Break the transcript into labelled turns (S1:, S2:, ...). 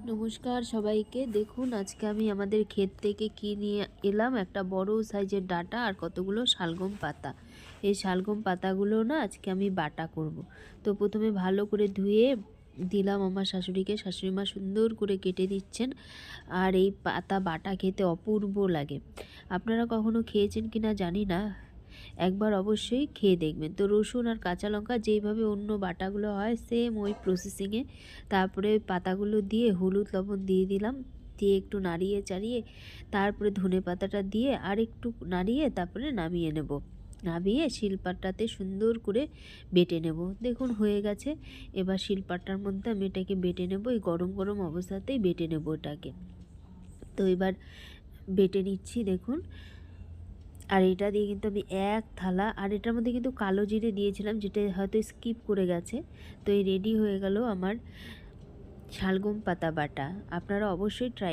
S1: নমস্কার সবাইকে। দেখুন আজকে আমি আমাদের ক্ষেত থেকে কি নিয়ে এলাম, একটা বড় সাইজের ডাঁটা আর কতগুলো শালগম পাতা। এই শালগম পাতাগুলো না আজকে আমি বাটা করব। তো প্রথমে ভালো করে ধুয়ে দিলাম আমার শাশুড়িকে। শাশুড়ি মা সুন্দর করে কেটে দিচ্ছেন। আর এই পাতা বাটা খেতে অপূর্ব লাগে। আপনারা কখনো খেয়েছেন কিনা জানি না, একবার অবশ্যই খেয়ে দেখবেন। তো রসুন আর কাঁচা লঙ্কা যেইভাবে অন্য বাটাগুলো হয় সেম ওই প্রসেসিংয়ে, তারপরে পাতাগুলো দিয়ে হলুদ লবণ দিয়ে দিলাম, দিয়ে একটু নাড়িয়ে চাড়িয়ে তারপরে ধনে পাতাটা দিয়ে আর একটু নাড়িয়ে তারপরে নামিয়ে নেব। নামিয়ে শিলপাটাতে সুন্দর করে বেটে নেব। দেখুন হয়ে গেছে। এবার শিলপাটার মধ্যে আমি এটাকে বেটে নেব। এই গরম গরম অবস্থাতেই বেটে নেব এটাকে। তো এবার বেটে নিচ্ছি দেখুন। আর এটা দিয়ে কিন্তু আমি এক থালা, আর এটার মধ্যে কিন্তু কালো জিরে দিয়েছিলাম, যেটা হয়তো স্কিপ করে গেছে। তো এই রেডি হয়ে গেল আমার শালগম পাতা বাটা। আপনারা অবশ্যই ট্রাই